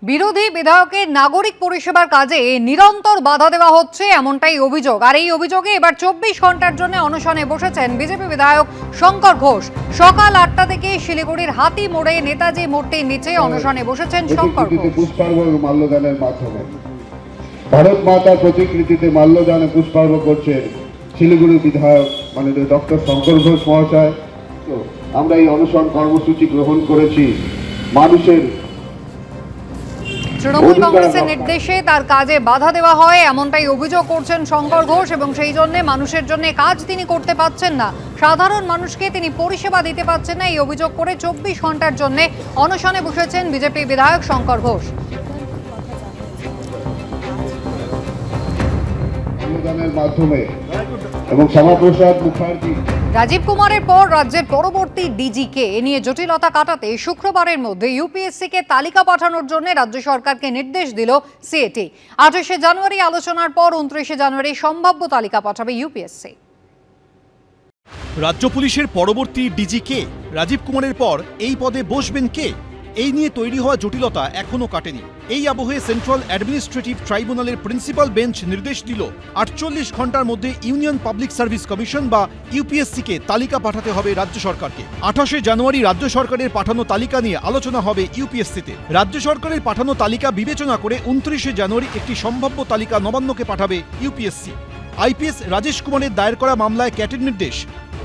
বিরোধী বিধায়কের নাগরিক পরিষেবার কাজে নিরন্তর বাধা দেওয়া হচ্ছে এমনটাই অভিযোগ। আর এই অভিযোগে এবার 24 ঘন্টার জন্য অনশনে বসেছেন বিজেপি বিধায়ক শঙ্কর ঘোষ। সকাল 8টা থেকে শিলিগুড়ির হাতি মোড়ে নেতাজি মূর্তির নিচে অনশনে বসেছেন শঙ্কর ঘোষ। পুষ্পার্ঘ মাল্যদানের মাধ্যমে ভারত মাতার প্রতিকৃতিতে মাল্যদান পুষ্পার্ঘ করছেন শিলিগুড়ি বিধায়ক মাননীয় ডক্টর শঙ্কর ঘোষ মহাশয়। আমরা এই অনশন কর্মসূচি গ্রহণ করেছি মানুষের তৃণমূল কংগ্রেসের নির্দেশে তার কাজে বাধা দেওয়া হয় এমনটাই অভিযোগ করছেন শঙ্কর ঘোষ, এবং সেই জন্য মানুষের জন্য কাজ তিনি করতে পারছেন না, সাধারণ মানুষকে তিনি পরিষেবা দিতে পারছেন না। এই অভিযোগ করে 24 ঘন্টার জন্য অনশনে বসেছেন বিজেপি বিধায়ক শঙ্কর ঘোষ। মাধ্যমে এবং শ্যামাপ্রসাদ মুখার্জি রাজীব কুমারের পর রাজ্যের পরবর্তী ডিজিকে এ নিয়ে জটিলতা কাটাতে শুক্রবারের মধ্যে ইউপিএসসিকে তালিকা পাঠানোর জন্য রাজ্য সরকারকে নির্দেশ দিল সিএটি। 28শে জানুয়ারি আলোচনার পর 29শে জানুয়ারি সম্ভাব্য তালিকা পাঠাবে ইউপিএসসি। রাজ্য পুলিশের পরবর্তী ডিজি কে? রাজীব কুমারের পর এই পদে বসবেন কে? এই নিয়ে তৈরি হওয়া জটিলতা এখনো কাটেনি। এই আবহে সেন্ট্রাল অ্যাডমিনিস্ট্রেটিভ ট্রাইব্যুনালের প্রিন্সিপাল বেঞ্চ নির্দেশ দিল 48 ঘন্টার মধ্যে ইউনিয়ন পাবলিক সার্ভিস কমিশন বা ইউপিএসসিকে তালিকা পাঠাতে হবে রাজ্য সরকারকে। 28শে জানুয়ারি রাজ্য সরকারের পাঠানো তালিকা নিয়ে আলোচনা হবে ইউপিএসসিতে। রাজ্য সরকারের পাঠানো তালিকা বিবেচনা করে 29শে জানুয়ারি একটি সম্ভাব্য তালিকা নবান্নকে পাঠাবে ইউপিএসসি। আইপিএস রাজেশ কুমারের দায়ের করা মামলায় ক্যাটের নির্দেশ,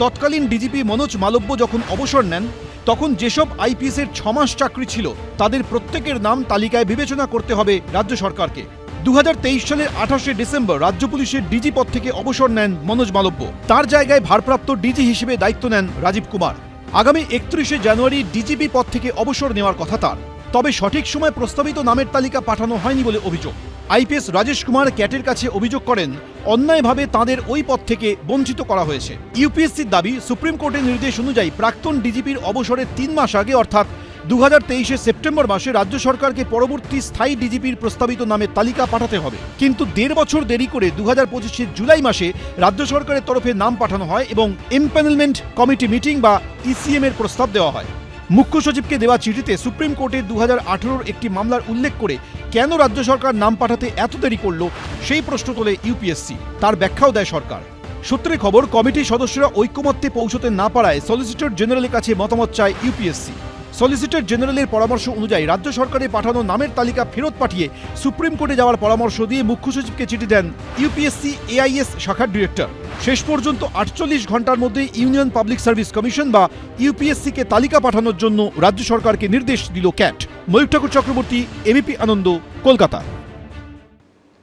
তৎকালীন ডিজিপি মনোজ মালব্য যখন অবসর নেন তখন যেসব আইপিএসের 6 মাস চাকরি ছিল তাদের প্রত্যেকের নাম তালিকায় বিবেচনা করতে হবে রাজ্য সরকারকে। 2023 সালের 28শে ডিসেম্বর রাজ্য পুলিশের ডিজি পদ থেকে অবসর নেন মনোজ মালব্য। তার জায়গায় ভারপ্রাপ্ত ডিজি হিসেবে দায়িত্ব নেন রাজীব কুমার। আগামী 31শে জানুয়ারি ডিজিপি পদ থেকে অবসর নেওয়ার কথা তার, তবে সঠিক সময় প্রস্তাবিত নামের তালিকা পাঠানো হয়নি বলে অভিযোগ। আইপিএস রাজেশ কুমার ক্যাটের কাছে অভিযোগ করেন অন্যায়ভাবে তাঁদের ওই পদ থেকে বঞ্চিত করা হয়েছে। ইউপিএসসির দাবি, সুপ্রিম কোর্টের নির্দেশ অনুযায়ী প্রাক্তন ডিজিপির অবসরের 3 মাস আগে অর্থাৎ 2023 সেপ্টেম্বর মাসে রাজ্য সরকারকে পরবর্তী স্থায়ী ডিজিপির প্রস্তাবিত নামের তালিকা পাঠাতে হবে। কিন্তু 1.5 বছর দেরি করে 2025 জুলাই মাসে রাজ্য সরকারের তরফে নাম পাঠানো হয় এবং এমপ্যানেলমেন্ট কমিটি মিটিং বা ইসিএম এর প্রস্তাব দেওয়া হয়। মুখ্য সচিবকে দেওয়া চিঠিতে সুপ্রিম কোর্টের 2018 একটি মামলার উল্লেখ করে কেন রাজ্য সরকার নাম পাঠাতে এত দেরি করল সেই প্রশ্ন তোলে ইউপিএসসি। তার ব্যাখ্যাও দেয় সরকার। সূত্রে খবর, কমিটির সদস্যরা ঐকমত্যে পৌঁছতে না পারায় সলিসিটর জেনারেলের কাছে মতামত চায় ইউপিএসসি। সলিসিটর জেনারেলের পরামর্শ অনুযায়ী রাজ্য সরকারের পাঠানো নামের তালিকা ফেরত পাঠিয়ে সুপ্রিম কোর্টে যাওয়ার পরামর্শ দিয়ে মুখ্য সচিবকে চিঠি দেন ইউপিএসসি এআইএস শাখার ডিরেক্টর। শেষ পর্যন্ত 48 ঘন্টার মধ্যে ইউনিয়ন পাবলিক সার্ভিস কমিশন বা ইউপিএসসিকে তালিকা পাঠানোর জন্য রাজ্য সরকারকে নির্দেশ দিল ক্যাট। ময়ূর ঠাকুর চক্রবর্তী, এবিপি আনন্দ, কলকাতা।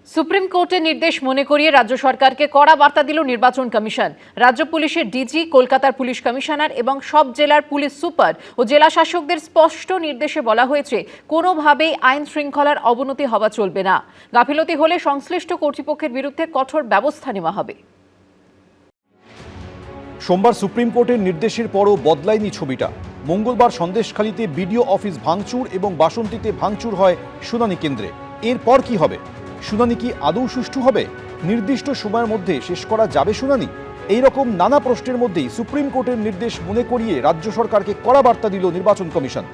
সুপ্রিম কোর্টের নির্দেশ মনে করিয়ে রাজ্য সরকারকে কড়া বার্তা দিল নির্বাচন কমিশন। রাজ্য পুলিশের ডিজি, কলকাতার পুলিশ কমিশনার এবং সব জেলার পুলিশ সুপার ও জেলা শাসকদের স্পষ্ট নির্দেশে বলা হয়েছে কোনোভাবেই আইন শৃঙ্খলার অবনতি হওয়া চলবে না। গাফিলতি হলে সংশ্লিষ্ট কর্তৃপক্ষের বিরুদ্ধে কঠোর ব্যবস্থা নেওয়া হবে। সোমবার সুপ্রিম কোর্টের নির্দেশের পরও বদলায়নি ছবিটা। মঙ্গলবার সন্দেশখালীতে বিডিও অফিস ভাঙচুর এবং বাসন্তীতে ভাঙচুর হয় শুনানি কেন্দ্রে। এরপর কি হবে? শুনানি কি আদৌ সুষ্ঠু হবে? নির্দিষ্ট সময়ের মধ্যে শেষ করা যাবে শুনানি? এই রকম নানা প্রশ্নের মধ্যেই সুপ্রিম কোর্টের নির্দেশ মনে করিয়ে রাজ্য সরকারকে কড়া বার্তা দিল নির্বাচন কমিশন।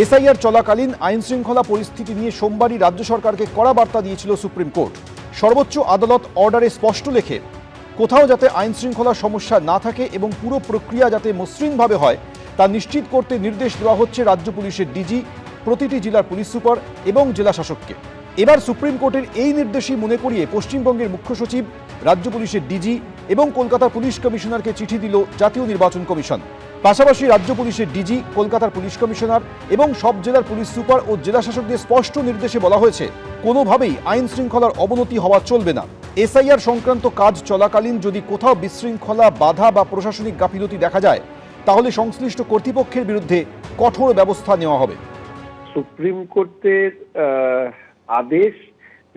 এসআইআর চলাকালীন আইন শৃঙ্খলা পরিস্থিতি নিয়ে সোমবারই রাজ্য সরকারকে কড়া বার্তা দিয়েছিল সুপ্রিম কোর্ট। সর্বোচ্চ আদালত অর্ডারে স্পষ্ট লেখে কোথাও যাতে আইন শৃঙ্খলার সমস্যা না থাকে এবং পুরো প্রক্রিয়া যাতে মসৃণভাবে হয় তা নিশ্চিত করতে নির্দেশ দেওয়া হচ্ছে রাজ্য পুলিশের ডিজি, প্রতিটি জেলার পুলিশ সুপার এবং জেলা শাসককে। এবার সুপ্রিম কোর্টের এই নির্দেশই মনে করিয়ে পশ্চিমবঙ্গের মুখ্য সচিব, রাজ্য পুলিশের ডিজি এবং কলকাতার পুলিশ কমিশনারকে চিঠি দিল জাতীয় নির্বাচন কমিশন। পাশাপাশি রাজ্য পুলিশের ডিজি, কলকাতার পুলিশ কমিশনার এবং সব জেলার পুলিশ সুপার ও জেলা শাসকদের স্পষ্ট নির্দেশে বলা হয়েছে কোনোভাবেই আইন শৃঙ্খলার অবনতি হওয়া চলবে না। এসআইআর সংক্রান্ত কাজ চলাকালীন যদি কোথাও বিশৃঙ্খলা, বাধা বা প্রশাসনিক গাফিলতি দেখা যায় তাহলে সংশ্লিষ্ট কর্তৃপক্ষের বিরুদ্ধে কঠোর ব্যবস্থা নেওয়া হবে। সুপ্রিম কোর্টের আদেশ,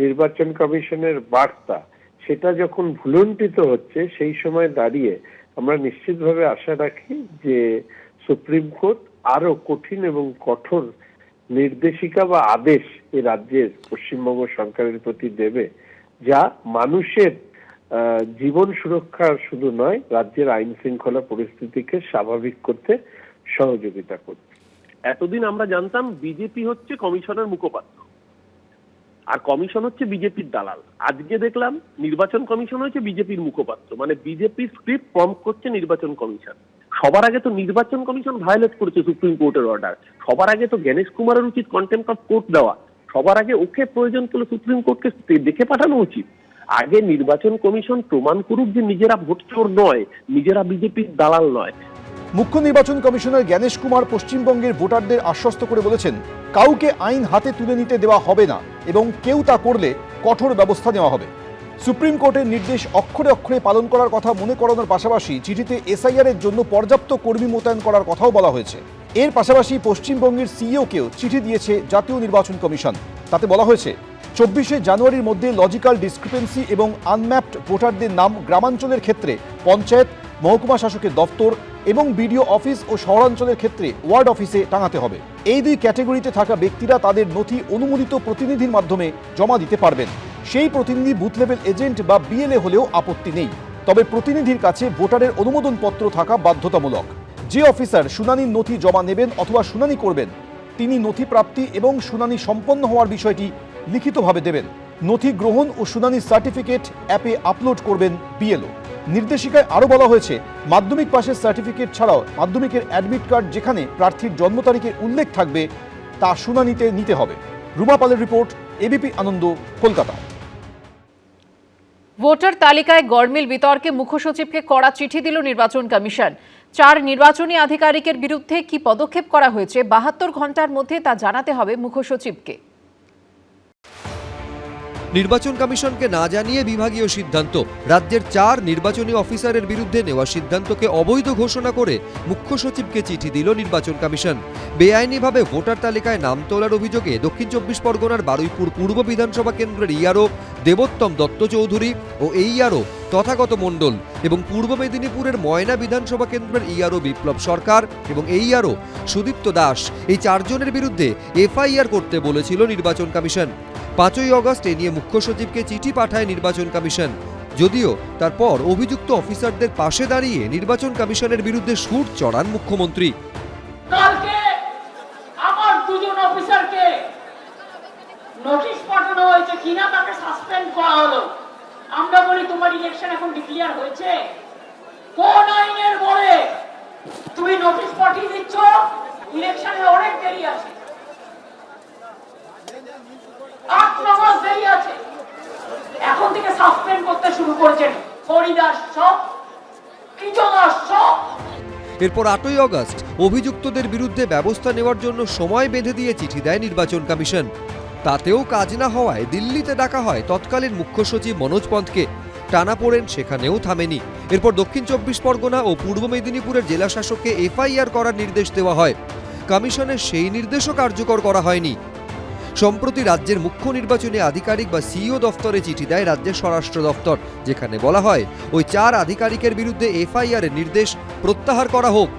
নির্বাচন কমিশনের বার্তা, সেটা যখন ভুলণ্ঠিত হচ্ছে সেই সময় দাঁড়িয়ে আমরা নিশ্চিতভাবে আশা রাখি যে সুপ্রিম কোর্ট আরো কঠিন এবং কঠোর নির্দেশিকা বা আদেশ এ রাজ্যের পশ্চিমবঙ্গ সরকারের প্রতি দেবে, যা মানুষের জীবন সুরক্ষা শুধু নয়, রাজ্যের আইন শৃঙ্খলা পরিস্থিতিকে স্বাভাবিক করতে সহযোগিতা করবে। এতদিন আমরা জানতাম বিজেপি হচ্ছে কমিশনের মুখপাত্র, আর কমিশন হচ্ছে বিজেপির দালাল। আজকে দেখলাম নির্বাচন কমিশন হচ্ছে বিজেপির মুখপাত্র, মানে বিজেপির স্ক্রিপ্ট প্রম্পট করছে নির্বাচন কমিশন। সবার আগে তো নির্বাচন কমিশন ভায়োলেট করেছে সুপ্রিম কোর্টের অর্ডার। সবার আগে তো জ্ঞানেশ কুমারের উচিত কন্টেম্প্ট অফ কোর্ট দেওয়া। সবার আগে ওকে প্রয়োজন করলে সুপ্রিম কোর্টকে দেখে পাঠানো উচিত। আগে নির্বাচন কমিশন প্রমাণ করুক যে নিজেরা ভোট চোর নয়, নিজেরা বিজেপির দালাল নয়। মুখ্য নির্বাচন কমিশনার জ্ঞানেশ কুমার পশ্চিমবঙ্গের ভোটারদের আশ্বস্ত করে বলেছেন, কাউকে আইন হাতে তুলে নিতে দেওয়া হবে না এবং কেউ তা করলে কঠোর ব্যবস্থা নেওয়া হবে। সুপ্রিম কোর্টের নির্দেশ অক্ষরে অক্ষরে পালন করার কথা মনে করানোর পাশাপাশি চিঠিতে এসআইআর এর জন্য পর্যাপ্ত কর্মী মোতায়েন করার কথাও বলা হয়েছে। এর পাশাপাশি পশ্চিমবঙ্গের সিইওকেও চিঠি দিয়েছে জাতীয় নির্বাচন কমিশন। তাতে বলা হয়েছে 24শে জানুয়ারির মধ্যে লজিক্যাল ডিসক্রিপেন্সি এবং আনম্যাপড ভোটারদের নাম গ্রামাঞ্চলের ক্ষেত্রে পঞ্চায়েত, মহকুমা শাসকের দপ্তর এবং বিডিও অফিস ও শহরাঞ্চলের ক্ষেত্রে ওয়ার্ড অফিসে টাঙাতে হবে। এই দুই ক্যাটেগরিতে থাকা ব্যক্তিরা তাদের নথি অনুমোদিত প্রতিনিধির মাধ্যমে জমা দিতে পারবেন। সেই প্রতিনিধি বুথ লেভেল এজেন্ট বা বিএলএ হলেও আপত্তি নেই, তবে প্রতিনিধির কাছে ভোটারের অনুমোদনপত্র থাকা বাধ্যতামূলক। যে অফিসার শুনানির নথি জমা নেবেন অথবা শুনানি করবেন, তিনি নথি প্রাপ্তি এবং শুনানি সম্পন্ন হওয়ার বিষয়টি লিখিতভাবে দেবেন। নথি গ্রহণ ও শুনানির সার্টিফিকেট অ্যাপে আপলোড করবেন বিএলও। নির্দেশিকায় আরও বলা হয়েছে, মাধ্যমিক পাশের সার্টিফিকেট ছাড়াও মাধ্যমিকের অ্যাডমিট কার্ড যেখানে প্রার্থীর জন্ম তারিখের উল্লেখ থাকবে তা শুনানিতে নিতে হবে। রুমা পালের রিপোর্ট, এবিপি আনন্দ, কলকাতা। ভোটার তালিকায় গরমিল বিতর্কে মুখ্য সচিবকে কড়া চিঠি দিল নির্বাচন কমিশন। 4 নির্বাচনী আধিকারিকের বিরুদ্ধে কি পদক্ষেপ করা হয়েছে 72 ঘন্টার মধ্যে তা জানাতে হবে মুখ্য সচিবকে। নির্বাচন কমিশনকে না জানিয়ে বিভাগীয় সিদ্ধান্ত। রাজ্যের 4 নির্বাচনী অফিসারের বিরুদ্ধে নেওয়া সিদ্ধান্তকে অবৈধ ঘোষণা করে মুখ্য সচিবকে চিঠি দিল নির্বাচন কমিশন। বেআইনিভাবে ভোটার তালিকায় নাম তোলার অভিযোগে দক্ষিণ 24 পরগনার বারুইপুর পূর্ব বিধানসভা কেন্দ্রের ইআরও দেবোত্তম দত্ত চৌধুরী ও এইআরও তথাগত মণ্ডল এবং পূর্ব মেদিনীপুরের ময়না বিধানসভা কেন্দ্রের ইআরও বিপ্লব সরকার এবং এইআরও সুদীপ্ত দাস, এই 4 জনের বিরুদ্ধে এফআইআর করতে বলেছিল নির্বাচন কমিশন। 5ই অগস্ট এ নিয়ে মুখ্য সচিবকে চিঠি পাঠায় নির্বাচন কমিশন। যদিও তারপর অভিযুক্ত অফিসারদের পাশে দাঁড়িয়ে নির্বাচন কমিশনের বিরুদ্ধে সুর চড়ান মুখ্যমন্ত্রী। কালকে আমার 2 জন অফিসারকে নোটিশ পাঠানো হয়েছে কিনা তাকে সাসপেন্ড করা হলো। আমরা বলি তোমার ইলেকশন এখন ডিক্লেয়ার হয়েছে, কোন আইনের বলে তুমি নোটিশ পাঠিয়ে দিচ্ছ? ইলেকশনে অনেক দেরি আছে, 8-9 মাস দেরি আছে, এখন থেকে সাসপেন্ড করতে শুরু করেছেন হরিদাস সব, কৃতদাস সব। এরপর 8ই অগস্ট অভিযুক্তদের বিরুদ্ধে ব্যবস্থা নেওয়ার জন্য সময় বেঁধে দিয়ে চিঠি দেয় নির্বাচন কমিশন। তাতেও কাজ না হওয়ায় দিল্লিতে ডাকা হয় তৎকালীন মুখ্য সচিব মনোজ পন্থকে। টানাপোড়েন সেখানেও থামেনি। এরপর দক্ষিণ 24 পরগনা ও পূর্ব মেদিনীপুরের জেলা শাসককে এফআইআর করার নির্দেশ দেওয়া হয়। কমিশনের সেই নির্দেশও কার্যকর করা হয়নি। সম্প্রতি রাজ্যের মুখ্য নির্বাচনী আধিকারিক বা সিইও দফতরে চিঠি দেয় রাজ্যের স্বরাষ্ট্র দফতর, যেখানে বলা হয় ওই 4 আধিকারিকের বিরুদ্ধে এফআইআর এর নির্দেশ প্রত্যাহার করা হোক।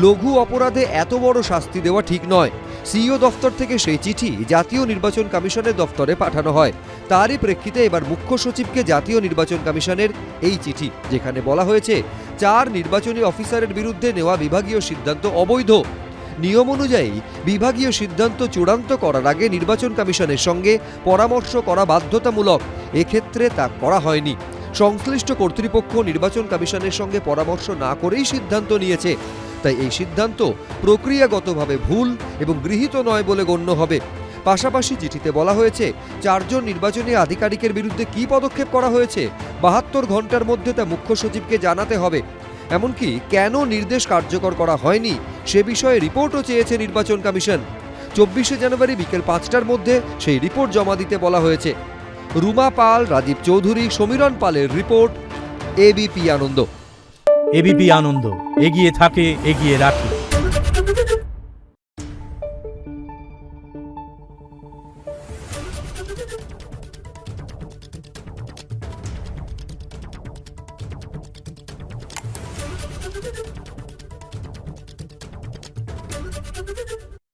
লঘু অপরাধে এত বড় শাস্তি দেওয়া ঠিক নয়। সিইও দফতর থেকে সেই চিঠি জাতীয় নির্বাচন কমিশনের দফতরে পাঠানো হয়। তারই প্রেক্ষিতে এবার মুখ্য সচিবকে জাতীয় নির্বাচন কমিশনের এই চিঠি, যেখানে বলা হয়েছে 4 নির্বাচনী অফিসারের বিরুদ্ধে নেওয়া বিভাগীয় সিদ্ধান্ত অবৈধ। নিয়ম অনুযায়ী বিভাগীয় সিদ্ধান্ত চূড়ান্ত করার আগে নির্বাচন কমিশনের সঙ্গে পরামর্শ করা বাধ্যতামূলক। এক্ষেত্রে তা করা হয়নি। সংশ্লিষ্ট কর্তৃপক্ষ নির্বাচন কমিশনের সঙ্গে পরামর্শ না করেই সিদ্ধান্ত নিয়েছে। তাই এই সিদ্ধান্ত প্রক্রিয়াগতভাবে ভুল এবং গৃহীত নয় বলে গণ্য হবে। পাশাপাশি চিঠিতে বলা হয়েছে 4 জন নির্বাচনী আধিকারিকের বিরুদ্ধে কী পদক্ষেপ করা হয়েছে 72 ঘন্টার মধ্যে তা মুখ্য সচিবকে জানাতে হবে। এমনকি কেন নির্দেশ কার্যকর করা হয়নি সে বিষয়ে রিপোর্টও চেয়েছে নির্বাচন কমিশন। 24শে জানুয়ারি বিকেল 5টার মধ্যে সেই রিপোর্ট জমা দিতে বলা হয়েছে। রুমা পাল, রাজীব চৌধুরী, সমীরণ পালের রিপোর্ট, এবিপি আনন্দ। এবিপি আনন্দ, এগিয়ে থাকে, এগিয়ে রাখে।